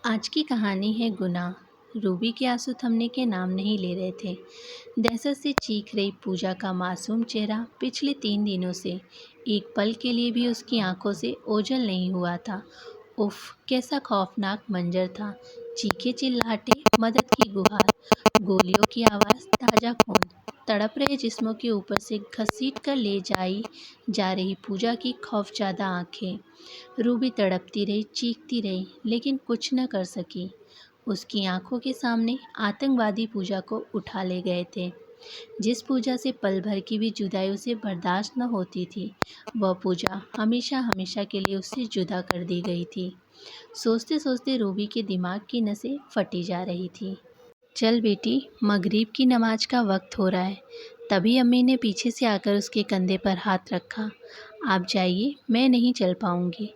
आज की कहानी है गुनाह। रूबी के आंसू थमने के नाम नहीं ले रहे थे। दहशत से चीख रही पूजा का मासूम चेहरा पिछले 3 दिनों से एक पल के लिए भी उसकी आंखों से ओझल नहीं हुआ था। उफ, कैसा खौफनाक मंजर था। चीखे चिल्लाहटे, मदद की गुहार, गोलियों की आवाज़, ताज़ा खून, तड़प रहे जिस्मों के ऊपर से घसीट कर ले जाई जा रही पूजा की खौफज़दा आंखें। रूबी तड़पती रही, चीखती रही, लेकिन कुछ न कर सकी। उसकी आंखों के सामने आतंकवादी पूजा को उठा ले गए थे। जिस पूजा से पल भर की भी जुदाई उसे बर्दाश्त न होती थी, वह पूजा हमेशा हमेशा के लिए उससे जुदा कर दी गई थी। सोचते सोचते रूबी के दिमाग की नसें फटी जा रही थी। चल बेटी, मगरिब की नमाज का वक्त हो रहा है। तभी अम्मी ने पीछे से आकर उसके कंधे पर हाथ रखा। आप जाइए, मैं नहीं चल पाऊंगी।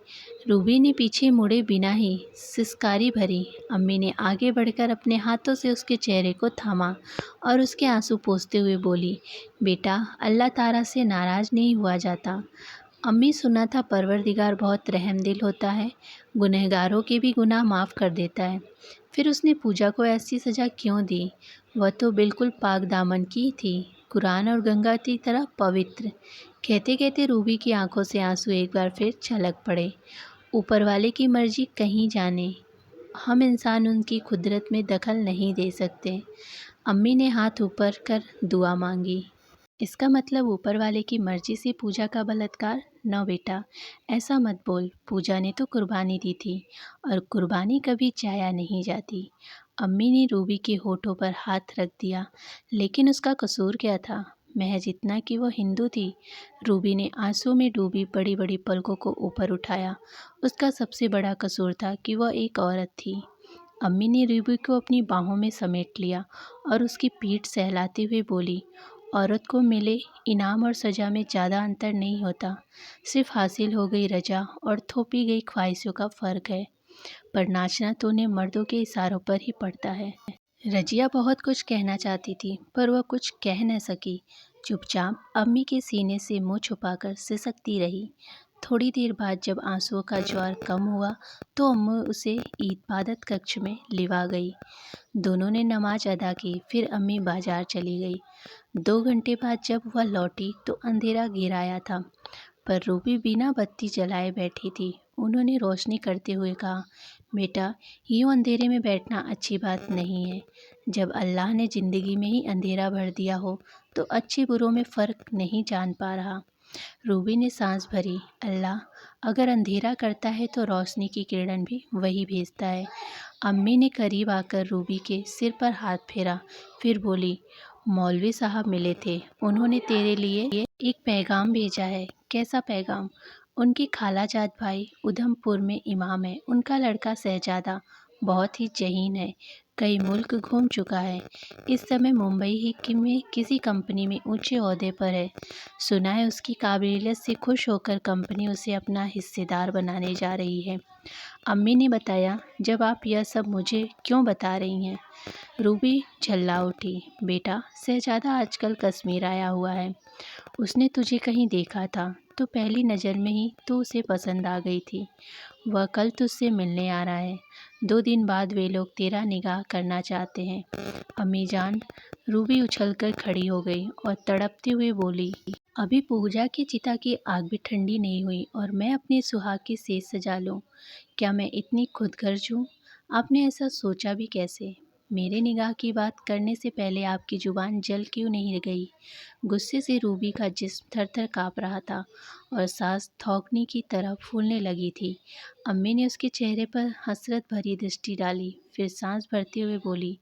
रूबी ने पीछे मुड़े बिना ही सिसकारी भरी। अम्मी ने आगे बढ़कर अपने हाथों से उसके चेहरे को थामा और उसके आंसू पोंछते हुए बोली, बेटा, अल्लाह ताला से नाराज़ नहीं हुआ जाता। अम्मी, सुना था परवरदिगार बहुत रहमदिल होता है, गुनहगारों के भी गुनाह माफ़ कर देता है। फिर उसने पूजा को ऐसी सज़ा क्यों दी? वह तो बिल्कुल पाक दामन की थी, कुरान और गंगा की तरह पवित्र। कहते कहते रूबी की आंखों से आंसू एक बार फिर छलक पड़े। ऊपर वाले की मर्जी कहीं जाने, हम इंसान उनकी कुदरत में दखल नहीं दे सकते। अम्मी ने हाथ ऊपर कर दुआ मांगी। इसका मतलब ऊपर वाले की मर्जी से पूजा का बलात्कार? न बेटा, ऐसा मत बोल। पूजा ने तो कुर्बानी दी थी और कुर्बानी कभी जाया नहीं जाती। अम्मी ने रूबी के होठों पर हाथ रख दिया। लेकिन उसका कसूर क्या था? महज इतना कि वह हिंदू थी। रूबी ने आंसू में डूबी बड़ी बड़ी पलकों को ऊपर उठाया। उसका सबसे बड़ा कसूर था कि वह एक औरत थी। अम्मी ने रूबी को अपनी बाहों में समेट लिया और उसकी पीठ सहलाते हुए बोली, औरत को मिले इनाम और सज़ा में ज़्यादा अंतर नहीं होता। सिर्फ हासिल हो गई रजा और थोपी गई ख्वाहिशों का फ़र्क है। पर नाचना तो उन्हें मर्दों के इशारों पर ही पड़ता है। रजिया बहुत कुछ कहना चाहती थी, पर वह कुछ कह न सकी। चुपचाप अम्मी के सीने से मुंह छुपाकर सिसकती रही। थोड़ी देर बाद जब आंसुओं का ज्वार कम हुआ तो अम्मी उसे इबादत कक्ष में लिवा गई। दोनों ने नमाज अदा की। फिर अम्मी बाजार चली गई। 2 घंटे बाद जब वह लौटी तो अंधेरा घिर आया था, पर रूबी बिना बत्ती जलाए बैठी थी। उन्होंने रोशनी करते हुए कहा, बेटा, यूं अंधेरे में बैठना अच्छी बात नहीं है। जब अल्लाह ने ज़िंदगी में ही अंधेरा भर दिया हो तो अच्छे बुरों में फ़र्क नहीं जान पा रहा। रूबी ने सांस भरी। अल्लाह अगर अंधेरा करता है तो रोशनी की किरण भी वही भेजता है। अम्मी ने करीब आकर रूबी के सिर पर हाथ फेरा, फिर बोली, मौलवी साहब मिले थे, उन्होंने तेरे लिए एक पैगाम भेजा है। कैसा पैगाम? उनकी खालाजाद भाई उधमपुर में इमाम है। उनका लड़का शहजादा बहुत ही ज़हीन है, कई मुल्क घूम चुका है। इस समय मुंबई ही में किसी कंपनी में ऊंचे ओहदे पर है। सुना है उसकी काबिलियत से खुश होकर कंपनी उसे अपना हिस्सेदार बनाने जा रही है। अम्मी ने बताया। जब आप यह सब मुझे क्यों बता रही हैं? रूबी झल्ला उठी। बेटा, शहजादा आजकल कश्मीर आया हुआ है। उसने तुझे कहीं देखा था तो पहली नज़र में ही तू उसे पसंद आ गई थी। वह कल तुझसे मिलने आ रहा है। 2 दिन बाद वे लोग तेरा निकाह करना चाहते हैं। अम्मी जान। रूबी उछलकर खड़ी हो गई और तड़पते हुए बोली, अभी पूजा की चिता की आग भी ठंडी नहीं हुई और मैं अपने सुहाग की सेज सजा लूं। क्या मैं इतनी खुदगर्ज हूँ? आपने ऐसा सोचा भी कैसे? मेरे निगाह की बात करने से पहले आपकी जुबान जल क्यों नहीं गई? गुस्से से रूबी का जिस्म थर थर काँप रहा था और सांस थौकने की तरह फूलने लगी थी। अम्मी ने उसके चेहरे पर हसरत भरी दृष्टि डाली, फिर सांस भरते हुए बोली,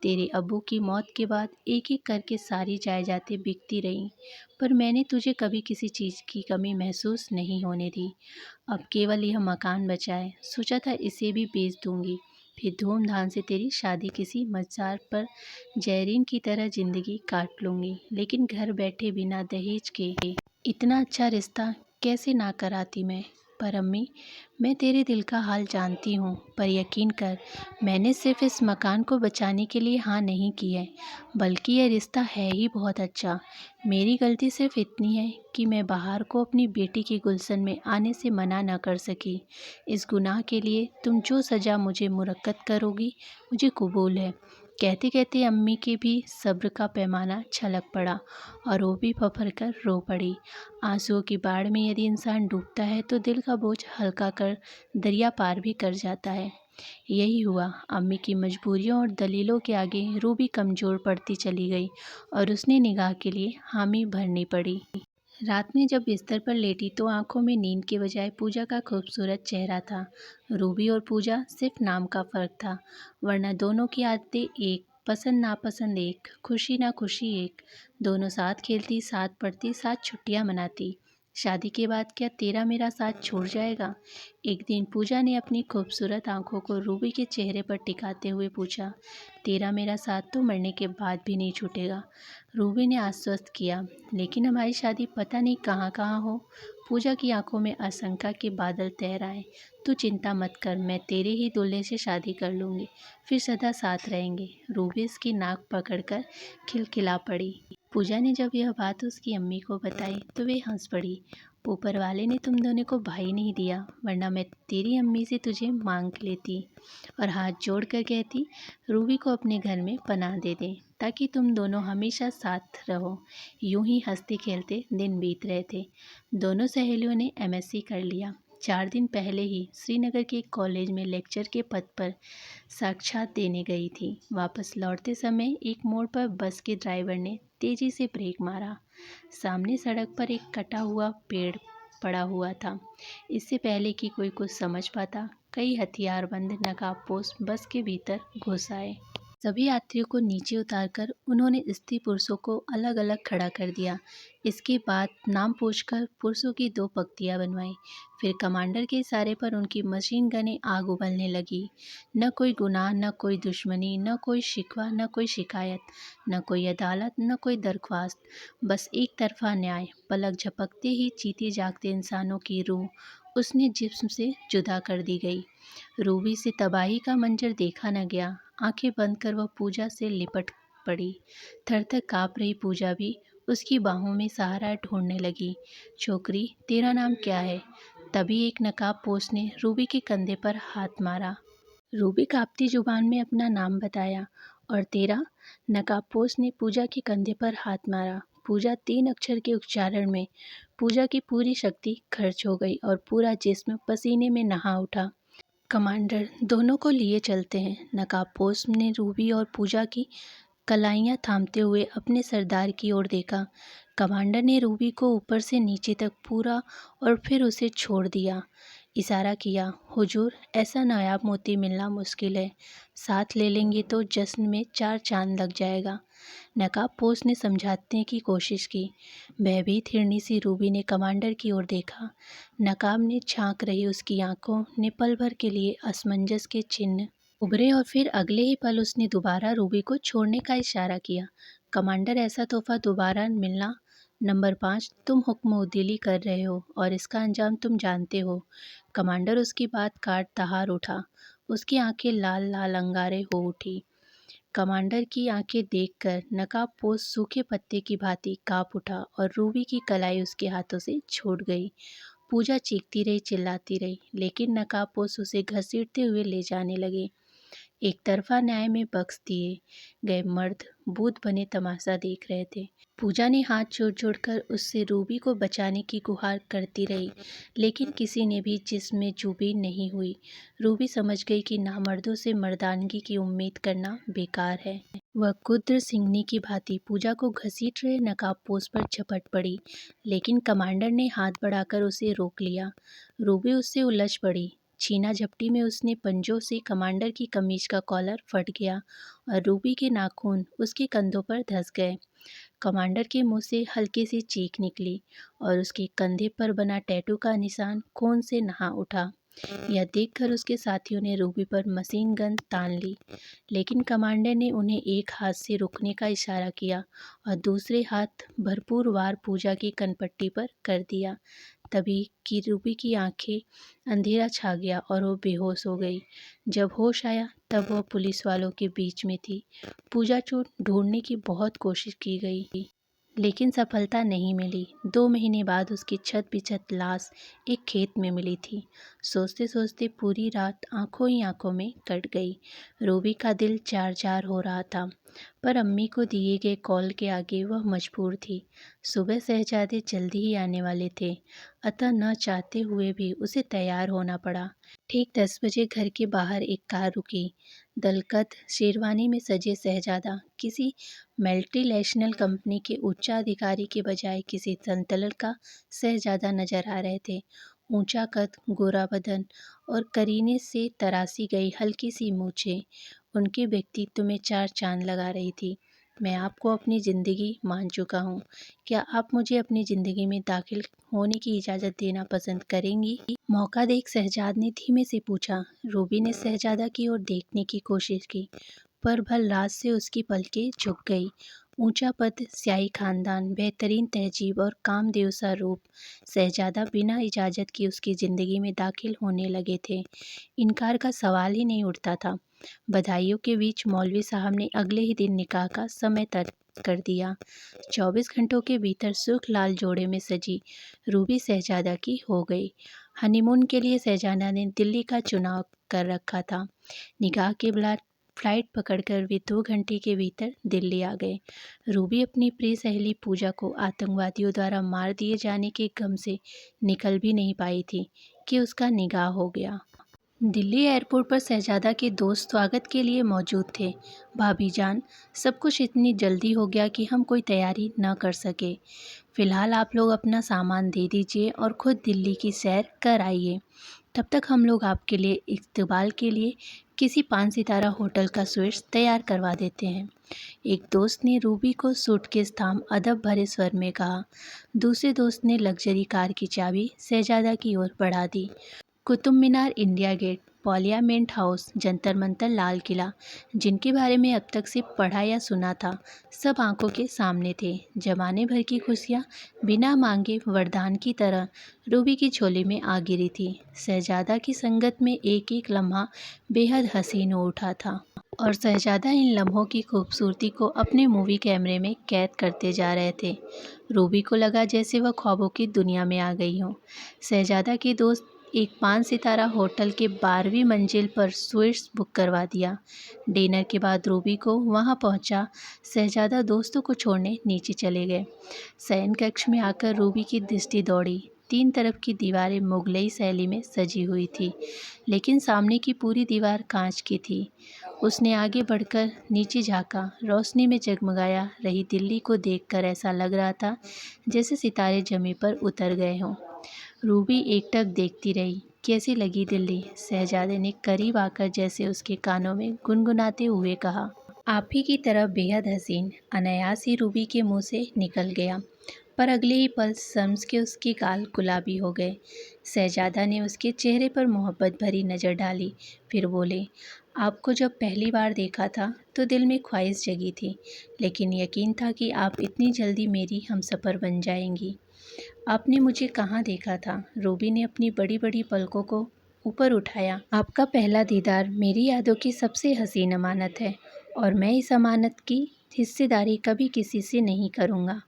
तेरे अब्बू की मौत के बाद एक एक करके सारी जायदादें बिकती रहीं, पर मैंने तुझे कभी किसी चीज़ की कमी महसूस नहीं होने दी। अब केवल यह मकान बचा है, सोचा था इसे भी बेच दूंगी, फिर धूमधाम से तेरी शादी किसी मज़ार पर जैरीन की तरह ज़िंदगी काट लूँगी। लेकिन घर बैठे बिना दहेज के इतना अच्छा रिश्ता कैसे ना कराती मैं? पर अम्मी, मैं तेरे दिल का हाल जानती हूँ, पर यकीन कर, मैंने सिर्फ इस मकान को बचाने के लिए हाँ नहीं की है, बल्कि यह रिश्ता है ही बहुत अच्छा। मेरी गलती सिर्फ इतनी है कि मैं बाहर को अपनी बेटी की गुलशन में आने से मना न कर सकी। इस गुनाह के लिए तुम जो सज़ा मुझे मुरक्कत करोगी, मुझे कबूल है। कहते कहते अम्मी के भी सब्र का पैमाना छलक पड़ा और वो भी फफर कर रो पड़ी। आंसुओं की बाढ़ में यदि इंसान डूबता है तो दिल का बोझ हल्का कर दरिया पार भी कर जाता है। यही हुआ। अम्मी की मजबूरियों और दलीलों के आगे रूबी कमज़ोर पड़ती चली गई और उसने निगाह के लिए हामी भरनी पड़ी। रात में जब बिस्तर पर लेटी तो आंखों में नींद के बजाय पूजा का खूबसूरत चेहरा था। रूबी और पूजा सिर्फ नाम का फ़र्क था, वरना दोनों की आदतें एक, पसंद नापसंद एक, खुशी ना खुशी एक। दोनों साथ खेलती, साथ पढ़ती, साथ छुट्टियां मनाती। शादी के बाद क्या तेरा मेरा साथ छूट जाएगा? एक दिन पूजा ने अपनी खूबसूरत आंखों को रूबी के चेहरे पर टिकाते हुए पूछा, तेरा मेरा साथ तो मरने के बाद भी नहीं छूटेगा? रूबी ने आश्वस्त किया, लेकिन हमारी शादी पता नहीं कहाँ कहाँ हो। पूजा की आंखों में आशंका के बादल तैर आए। तू चिंता मत कर, मैं तेरे ही दूल्हे से शादी कर लूँगी, फिर सदा साथ रहेंगे। रूबी इसकी नाक पकड़कर खिलखिला पड़ी। पूजा ने जब यह बात उसकी अम्मी को बताई तो वे हंस पड़ी। ऊपर वाले ने तुम दोनों को भाई नहीं दिया, वरना मैं तेरी अम्मी से तुझे मांग लेती और हाथ जोड़ कर कहती, रूबी को अपने घर में पनाह दे दें, ताकि तुम दोनों हमेशा साथ रहो। यूं ही हंसते खेलते दिन बीत रहे थे। दोनों सहेलियों ने एमएससी कर लिया। 4 दिन पहले ही श्रीनगर के एक कॉलेज में लेक्चर के पद पर साक्षात देने गई थी। वापस लौटते समय एक मोड़ पर बस के ड्राइवर ने तेजी से ब्रेक मारा। सामने सड़क पर एक कटा हुआ पेड़ पड़ा हुआ था। इससे पहले कि कोई कुछ समझ पाता, कई हथियारबंद नकाबपोश बस के भीतर घुस आए। सभी यात्रियों को नीचे उतारकर उन्होंने स्त्री पुरुषों को अलग अलग खड़ा कर दिया। इसके बाद नाम पूछकर पुरुषों की 2 पंक्तियां बनवाई। फिर कमांडर के इशारे पर उनकी मशीन गनें आग उगलने लगी। न कोई गुनाह, न कोई दुश्मनी, न कोई शिकवा, न कोई शिकायत, न कोई अदालत, न कोई दरख्वास्त, बस एक तरफा न्याय। पलक झपकते ही जीते जागते इंसानों की रूह उसने जिस्म से जुदा कर दी गई। रूबी से तबाही का मंजर देखा न गया। आंखें बंद कर वह पूजा से लिपट पड़ी। थर-थर काँप रही पूजा भी उसकी बाहों में सहारा ढूंढने लगी। छोकरी, तेरा नाम क्या है? तभी एक नकाबपोश ने रूबी के कंधे पर हाथ मारा। रूबी कांपती जुबान में अपना नाम बताया। और तेरा? नकाबपोश ने पूजा के कंधे पर हाथ मारा। पूजा 3 अक्षर के उच्चारण में पूजा की पूरी शक्ति खर्च हो गई और पूरा जिस्म पसीने में नहा उठा। कमांडर, दोनों को लिए चलते हैं। नकाबपोश ने रूबी और पूजा की कलाइयाँ थामते हुए अपने सरदार की ओर देखा। कमांडर ने रूबी को ऊपर से नीचे तक पूरा और फिर उसे छोड़ दिया। इशारा किया, हुजूर, ऐसा नायाब मोती मिलना मुश्किल है। साथ ले लेंगे तो जश्न में 4 चांद लग जाएगा। नकाबपोश ने समझाने की कोशिश की। भयभीत हिरनी सी रूबी ने कमांडर की ओर देखा। नकाब ने झांक रही उसकी आंखों ने पल भर के लिए असमंजस के चिन्ह उभरे और फिर अगले ही पल उसने दोबारा रूबी को छोड़ने का इशारा किया। कमांडर, ऐसा तोहफा दोबारा मिलना। नंबर 5, तुम हुक्म-उदीली कर रहे हो और इसका अंजाम तुम जानते हो। कमांडर उसकी बात काट दहाड़ उठा। उसकी आंखें लाल लाल अंगारे हो उठी। कमांडर की आंखें देखकर नकाबपोश सूखे पत्ते की भांति काँप उठा और रूबी की कलाई उसके हाथों से छूट गई। पूजा चीखती रही, चिल्लाती रही, लेकिन नकाबपोश उसे घसीटते हुए ले जाने लगे। एक तरफा न्याय में बख्श दिए गए मर्द भूत बने तमाशा देख रहे थे। पूजा ने हाथ जोड़ जोड़कर उससे रूबी को बचाने की गुहार करती रही, लेकिन किसी ने भी जिस्म चूबी नहीं हुई। रूबी समझ गई कि नामर्दों से मर्दानगी की उम्मीद करना बेकार है। वह कुद्र सिंहनी की भांति पूजा को घसीट रहे नकाबपोश पर झपट पड़ी, लेकिन कमांडर ने हाथ बढ़ाकर उसे रोक लिया। रूबी उससे उलझ पड़ी। छीना झपटी में उसने पंजों से कमांडर की कमीज का कॉलर फट गया और रूबी के नाखून उसके कंधों पर धंस गए। कमांडर के मुंह से हल्की सी चीख निकली और उसके कंधे पर बना टैटू का निशान खून से नहा उठा। यह देखकर उसके साथियों ने रूबी पर मशीन गन तान ली, लेकिन कमांडर ने उन्हें एक हाथ से रुकने का इशारा किया और दूसरे हाथ भरपूर वार पूजा की कनपट्टी पर कर दिया। तभी कि रूबी की आंखें अंधेरा छा गया और वो बेहोश हो गई। जब होश आया तब वह पुलिस वालों के बीच में थी। पूजा को ढूंढने की बहुत कोशिश की गई लेकिन सफलता नहीं मिली। 2 महीने बाद उसकी छत बिछत लाश एक खेत में मिली थी। सोचते सोचते पूरी रात आंखों ही आंखों में कट गई। रूबी का दिल चार चार हो रहा था, पर अम्मी को दिए गए कॉल के आगे वह मजबूर थी। सुबह शहजादे जल्दी ही आने वाले थे, अतः न चाहते हुए भी उसे तैयार होना पड़ा। ठीक 10 बजे घर के बाहर एक कार रुकी। दलकत शेरवानी में सजे शहजादा किसी मल्टीनेशनल कंपनी के उच्चाधिकारी के बजाय किसी संतलर का शहजादा नजर आ रहे थे। ऊंचा कद, गोरा बदन और करीने से तराशी गई हल्की सी मूछें उनके व्यक्तित्व में 4 चांद लगा रही थी। मैं आपको अपनी ज़िंदगी मान चुका हूँ। क्या आप मुझे अपनी ज़िंदगी में दाखिल होने की इजाज़त देना पसंद करेंगी? मौका देख शहजाद ने धीमे से पूछा। रूबी ने शहजादा की ओर देखने की कोशिश की, पर भल रात से उसकी पलकें झुक गई। ऊंचा पद, स्याही खानदान, बेहतरीन तहजीब और कामदेव सा रूप, शहजादा बिना इजाज़त के उसकी ज़िंदगी में दाखिल होने लगे थे। इनकार का सवाल ही नहीं उठता था। बधाइयों के बीच मौलवी साहब ने अगले ही दिन निकाह का समय तय कर दिया। 24 घंटों के भीतर सुर्ख लाल जोड़े में सजी रूबी शहजादा की हो गई। हनीमून के लिए शहजादा ने दिल्ली का चुनाव कर रखा था। निकाह के बाद फ्लाइट पकड़कर वे 2 घंटे के भीतर दिल्ली आ गए। रूबी अपनी प्रिय सहेली पूजा को आतंकवादियों द्वारा मार दिए जाने के गम से निकल भी नहीं पाई थी कि उसका निकाह हो गया। दिल्ली एयरपोर्ट पर शहजादा के दोस्त स्वागत के लिए मौजूद थे। भाभी जान, सब कुछ इतनी जल्दी हो गया कि हम कोई तैयारी न कर सके। फ़िलहाल आप लोग अपना सामान दे दीजिए और खुद दिल्ली की सैर कर आइए। तब तक हम लोग आपके लिए इस्तकबाल के लिए किसी 5 सितारा होटल का स्विच तैयार करवा देते हैं। एक दोस्त ने रूबी को सूटकेस थाम अदब भरे स्वर में कहा। दूसरे दोस्त ने लग्जरी कार की चाबी शहजादा की ओर बढ़ा दी। Qutub Minar, India Gate, Parliament House, Jantar Mantar, Lal Qila, जिनके बारे में अब तक सिर्फ पढ़ा या सुना था, सब आंखों के सामने थे। जमाने भर की खुशियाँ बिना मांगे वरदान की तरह रूबी की झोली में आ गिरी थी। शहजादा की संगत में एक एक लम्हा बेहद हसीन हो उठा था और शहजादा इन लम्हों की खूबसूरती को अपने मूवी कैमरे में कैद करते जा रहे थे। रूबी को लगा जैसे वह ख्वाबों की दुनिया में आ गई हो। शहजादा के दोस्त एक 5 सितारा होटल के 12वीं मंजिल पर स्वीट्स बुक करवा दिया। डिनर के बाद रूबी को वहां पहुंचा शहजादा दोस्तों को छोड़ने नीचे चले गए। शयन कक्ष में आकर रूबी की दृष्टि दौड़ी। 3 तरफ की दीवारें मुगलई शैली में सजी हुई थी, लेकिन सामने की पूरी दीवार कांच की थी। उसने आगे बढ़कर नीचे झांका। रोशनी में जगमगाया रही दिल्ली को देखकर ऐसा लग रहा था जैसे सितारे जमीन पर उतर गए हों। रूबी एकटक देखती रही। कैसी लगी दिल्ली? शहजादे ने करीब आकर जैसे उसके कानों में गुनगुनाते हुए कहा। आप ही की तरह बेहद हसीन, अनायास ही रूबी के मुंह से निकल गया, पर अगले ही पल समझ के उसके गाल गुलाबी हो गए। शहजादा ने उसके चेहरे पर मोहब्बत भरी नज़र डाली, फिर बोले, आपको जब पहली बार देखा था तो दिल में ख्वाहिश जगी थी, लेकिन यकीन था कि आप इतनी जल्दी मेरी हमसफ़र बन जाएंगी। आपने मुझे कहाँ देखा था? रूबी ने अपनी बड़ी बड़ी पलकों को ऊपर उठाया। आपका पहला दीदार मेरी यादों की सबसे हसीन अमानत है और मैं इस अमानत की हिस्सेदारी कभी किसी से नहीं करूँगा।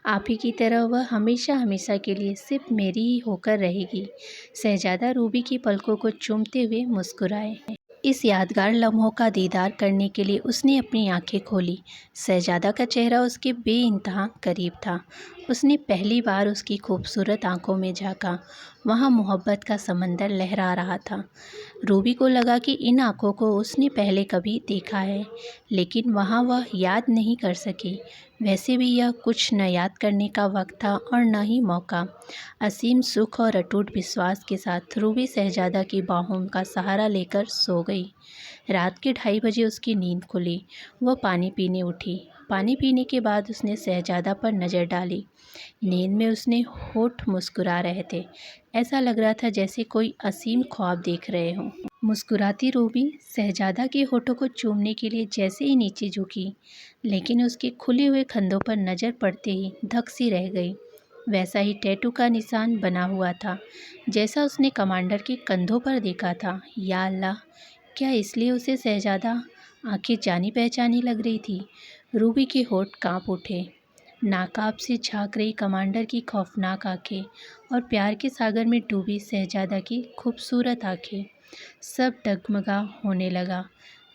आप ही की तरह वह हमेशा हमेशा के लिए सिर्फ मेरी ही होकर रहेगी। शहजादा रूबी की पलकों को चूमते हुए मुस्कुराए। इस यादगार लम्हों का दीदार करने के लिए उसने अपनी आंखें खोली। शहजादा का चेहरा उसके बेइंतहा करीब था। उसने पहली बार उसकी खूबसूरत आंखों में झांका। वहाँ मोहब्बत का समंदर लहरा रहा था। रूबी को लगा कि इन आंखों को उसने पहले कभी देखा है, लेकिन वहाँ वह याद नहीं कर सकी। वैसे भी यह कुछ न याद करने का वक्त था और न ही मौका। असीम सुख और अटूट विश्वास के साथ रूबी शहजादा की बाहों का सहारा लेकर सो गई। रात के 2:30 बजे उसकी नींद खुली। वह पानी पीने उठी। पानी पीने के बाद उसने शहजादा पर नज़र डाली। नींद में उसने होठ मुस्कुरा रहे थे। ऐसा लग रहा था जैसे कोई असीम ख्वाब देख रहे हों। मुस्कुराती रूबी शहजादा के होठों को चूमने के लिए जैसे ही नीचे झुकी, लेकिन उसके खुले हुए कंधों पर नज़र पड़ते ही धक सी रह गई। वैसा ही टैटू का निशान बना हुआ था जैसा उसने कमांडर के कंधों पर देखा था। या अल्लाह, क्या इसलिए उसे शहजादा आंखें जानी पहचानी लग रही थी? रूबी के होठ कांप उठे। नाकाब से झांक रही कमांडर की खौफनाक आंखें और प्यार के सागर में डूबी शहजादा की खूबसूरत आंखें, सब डगमगा होने लगा।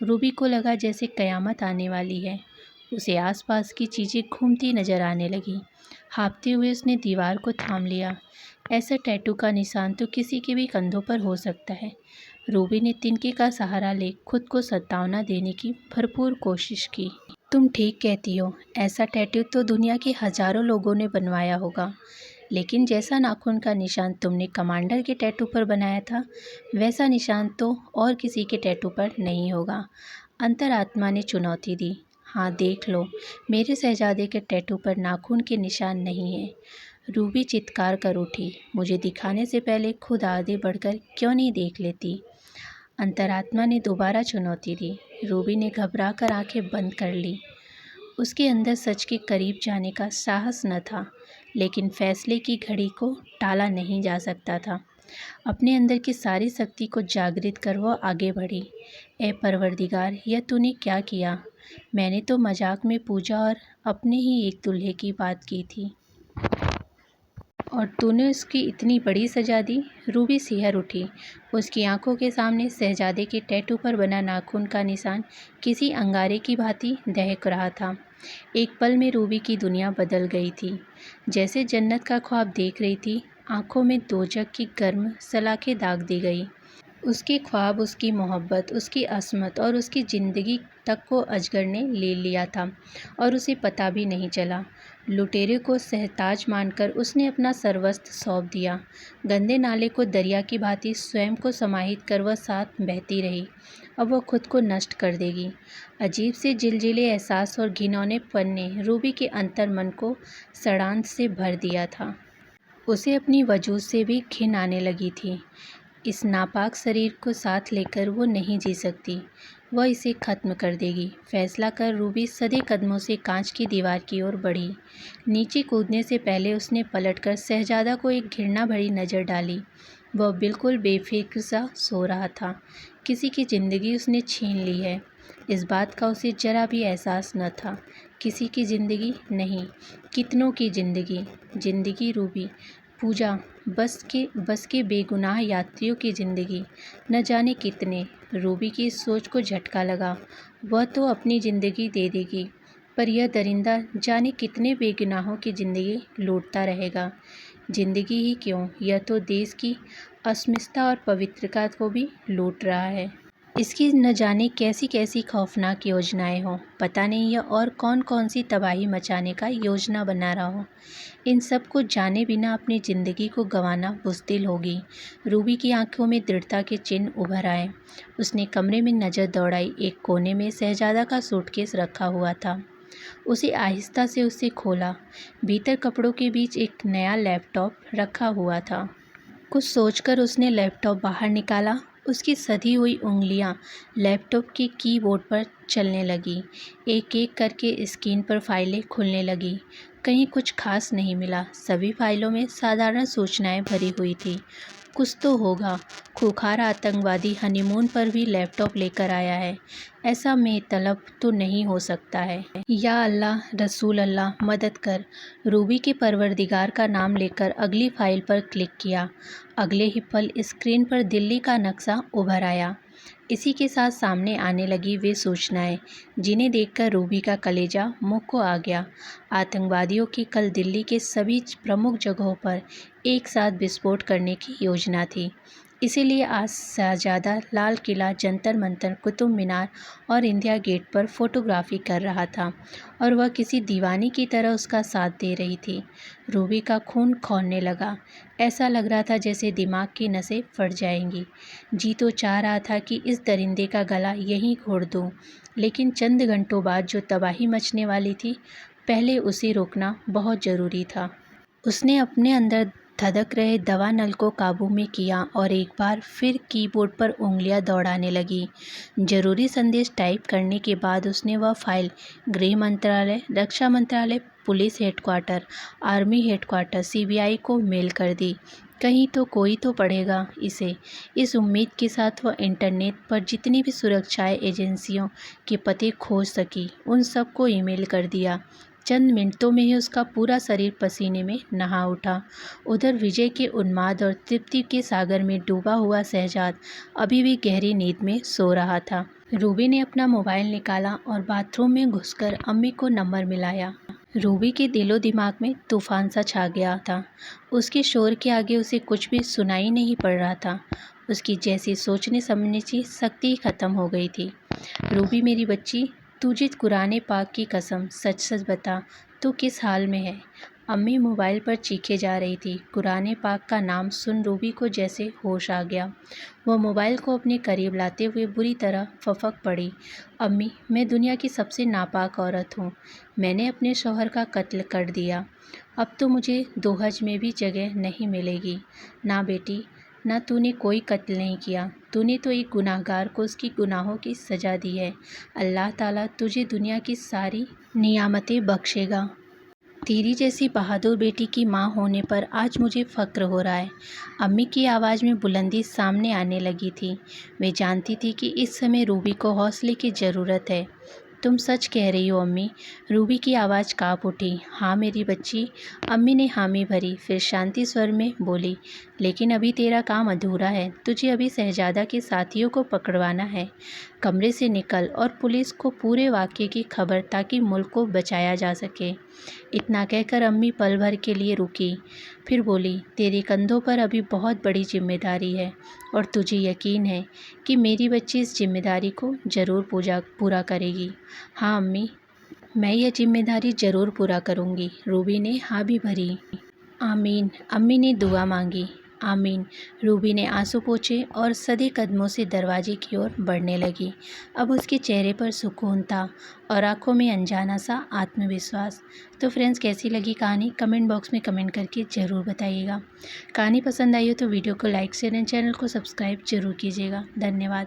रूबी को लगा जैसे कयामत आने वाली है। उसे आसपास की चीज़ें घूमती नजर आने लगी। हाँफते हुए उसने दीवार को थाम लिया। ऐसा टैटू का निशान तो किसी के भी कंधों पर हो सकता है। रूबी ने तिनके का सहारा ले खुद को सतावना देने की भरपूर कोशिश की। तुम ठीक कहती हो, ऐसा टैटू तो दुनिया के हजारों लोगों ने बनवाया होगा, लेकिन जैसा नाखून का निशान तुमने कमांडर के टैटू पर बनाया था, वैसा निशान तो और किसी के टैटू पर नहीं होगा। अंतरात्मा ने चुनौती दी। हाँ देख लो, मेरे शहजादे के टैटू पर नाखून के निशान नहीं है। रूबी चित्कार कर उठी। मुझे दिखाने से पहले खुद आगे बढ़कर क्यों नहीं देख लेती? अंतरात्मा ने दोबारा चुनौती दी। रूबी ने घबराकर आंखें बंद कर ली। उसके अंदर सच के करीब जाने का साहस न था, लेकिन फैसले की घड़ी को टाला नहीं जा सकता था। अपने अंदर की सारी शक्ति को जागृत कर वह आगे बढ़ी। ए परवरदिगार, यह तूने क्या किया? मैंने तो मजाक में पूजा और अपने ही एक दूल्हे की बात की थी, और तूने उसकी इतनी बड़ी सजा दी। रूबी सिहर उठी। उसकी आंखों के सामने शहजादे के टैटू पर बना नाखून का निशान किसी अंगारे की भांति दहक रहा था। एक पल में रूबी की दुनिया बदल गई थी। जैसे जन्नत का ख्वाब देख रही थी, आंखों में दोजख की गर्म सलाखें दाग दी गई। उसके ख्वाब, उसकी मोहब्बत, उसकी असमत और उसकी ज़िंदगी तक को अजगर ने ले लिया था और उसे पता भी नहीं चला। लुटेरे को सहताज मानकर उसने अपना सर्वस्व सौंप दिया। गंदे नाले को दरिया की भांति स्वयं को समाहित कर वह साथ बहती रही। अब वह खुद को नष्ट कर देगी। अजीब से जिलजिले एहसास और घिनौनेपन ने रूबी के अंतर मन को षड्यंत्र से भर दिया था। उसे अपनी वजूद से भी घिन आने लगी थी। इस नापाक शरीर को साथ लेकर वो नहीं जी सकती। वह इसे खत्म कर देगी। फैसला कर रूबी सधे कदमों से कांच की दीवार की ओर बढ़ी। नीचे कूदने से पहले उसने पलटकर शहजादा को एक घृणा भरी नज़र डाली। वह बिल्कुल बेफिक्र सा सो रहा था। किसी की ज़िंदगी उसने छीन ली है, इस बात का उसे जरा भी एहसास न था। किसी की ज़िंदगी नहीं, कितनों की ज़िंदगी। ज़िंदगी रूबी, पूजा, बस के बेगुनाह यात्रियों की ज़िंदगी। न जाने कितने। रूबी की इस सोच को झटका लगा। वह तो अपनी ज़िंदगी दे देगी, पर यह दरिंदा जाने कितने बेगुनाहों की ज़िंदगी लूटता रहेगा। ज़िंदगी ही क्यों, यह तो देश की अस्मिता और पवित्रता को भी लूट रहा है। इसकी न जाने कैसी कैसी खौफनाक योजनाएं हों। पता नहीं यह और कौन कौन सी तबाही मचाने का योजना बना रहा हो। इन सब को जाने बिना अपनी ज़िंदगी को गंवाना बुज़दिल होगी। रूबी की आंखों में दृढ़ता के चिन्ह उभर आए। उसने कमरे में नज़र दौड़ाई। एक कोने में शहजादा का सूटकेस रखा हुआ था। उसे आहिस्ता से उससे खोला। भीतर कपड़ों के बीच एक नया लैपटॉप रखा हुआ था। कुछ सोचकर उसने लैपटॉप बाहर निकाला। उसकी सधी हुई उंगलियां लैपटॉप के कीबोर्ड पर चलने लगीं। एक एक करके स्क्रीन पर फाइलें खुलने लगीं। कहीं कुछ खास नहीं मिला। सभी फाइलों में साधारण सूचनाएं भरी हुई थी। कुछ तो होगा। खूंखार आतंकवादी हनीमून पर भी लैपटॉप लेकर आया है। ऐसा बेतलब तो नहीं हो सकता है। या अल्लाह, रसूल अल्लाह, मदद कर। रूबी के परवरदिगार का नाम लेकर अगली फाइल पर क्लिक किया। अगले ही पल स्क्रीन पर दिल्ली का नक्शा उभर आया। इसी के साथ सामने आने लगी वे सूचनाएं जिन्हें देखकर रूबी का कलेजा मुंह को आ गया। आतंकवादियों की कल दिल्ली के सभी प्रमुख जगहों पर एक साथ विस्फोट करने की योजना थी। इसीलिए आज शहजादा लाल किला, जंतर मंतर, कुतुब मीनार और इंडिया गेट पर फोटोग्राफी कर रहा था और वह किसी दीवानी की तरह उसका साथ दे रही थी। रूबी का खून खौलने लगा। ऐसा लग रहा था जैसे दिमाग की नसें फट जाएंगी। जी तो चाह रहा था कि इस दरिंदे का गला यहीं घोंट दूं, लेकिन चंद घंटों बाद जो तबाही मचने वाली थी, पहले उसे रोकना बहुत ज़रूरी था। उसने अपने अंदर धधक रहे दवा नल को काबू में किया और एक बार फिर कीबोर्ड पर उंगलियां दौड़ाने लगी। जरूरी संदेश टाइप करने के बाद उसने वह फाइल गृह मंत्रालय, रक्षा मंत्रालय, police headquarter, army headquarter, CBI को मेल कर दी। कहीं तो कोई तो पढ़ेगा इसे। इस उम्मीद के साथ वह इंटरनेट पर जितनी भी सुरक्षा एजेंसियों के पते खोज सकी उन सबको ईमेल कर दिया। चंद मिनटों में ही उसका पूरा शरीर पसीने में नहा उठा। उधर विजय के उन्माद और तृप्ति के सागर में डूबा हुआ शहजाद अभी भी गहरी नींद में सो रहा था। रूबी ने अपना मोबाइल निकाला और बाथरूम में घुसकर अम्मी को नंबर मिलाया। रूबी के दिलो दिमाग में तूफान सा छा गया था। उसके शोर के आगे उसे कुछ भी सुनाई नहीं पड़ रहा था। उसकी जैसी सोचने समझने की शक्ति ही खत्म हो गई थी। रूबी मेरी बच्ची, तुझे कुरान पाक की कसम सच सच बता, तू किस हाल में है? अम्मी मोबाइल पर चीखे जा रही थी। कुरान पाक का नाम सुन रूबी को जैसे होश आ गया। वह मोबाइल को अपने करीब लाते हुए बुरी तरह फफक पड़ी। अम्मी, मैं दुनिया की सबसे नापाक औरत हूँ। मैंने अपने शौहर का कत्ल कर दिया। अब तो मुझे दोहज में भी जगह नहीं मिलेगी। ना बेटी, ना, तूने कोई कत्ल नहीं किया। तूने तो एक गुनाहगार को उसकी गुनाहों की सज़ा दी है। अल्लाह ताला तुझे दुनिया की सारी नियामतें बख्शेगा। तेरी जैसी बहादुर बेटी की माँ होने पर आज मुझे फ़क्र हो रहा है। अम्मी की आवाज़ में बुलंदी सामने आने लगी थी। वे जानती थी कि इस समय रूबी को हौसले की ज़रूरत है। तुम सच कह रही हो अम्मी। रूबी की आवाज़ काँप उठी। हाँ मेरी बच्ची। अम्मी ने हामी भरी, फिर शांति स्वर में बोली, लेकिन अभी तेरा काम अधूरा है। तुझे अभी शहजादा के साथियों को पकड़वाना है। कमरे से निकल और पुलिस को पूरे वाक़ये की खबर, ताकि मुल्क को बचाया जा सके। इतना कहकर अम्मी पल भर के लिए रुकी, फिर बोली, तेरे कंधों पर अभी बहुत बड़ी जिम्मेदारी है और तुझे यकीन है कि मेरी बच्ची इस जिम्मेदारी को ज़रूर पूरा करेगी। हाँ अम्मी, मैं यह जिम्मेदारी ज़रूर पूरा करूँगी। रूबी ने हाँ भी भरी। आमीन। अम्मी ने दुआ मांगी। आमीन। रूबी ने आंसू पोंछे और सधे कदमों से दरवाजे की ओर बढ़ने लगी। अब उसके चेहरे पर सुकून था और आंखों में अनजाना सा आत्मविश्वास। तो फ्रेंड्स, कैसी लगी कहानी कमेंट बॉक्स में कमेंट करके ज़रूर बताइएगा। कहानी पसंद आई हो तो वीडियो को लाइक शेयर एंड चैनल को सब्सक्राइब जरूर कीजिएगा। धन्यवाद।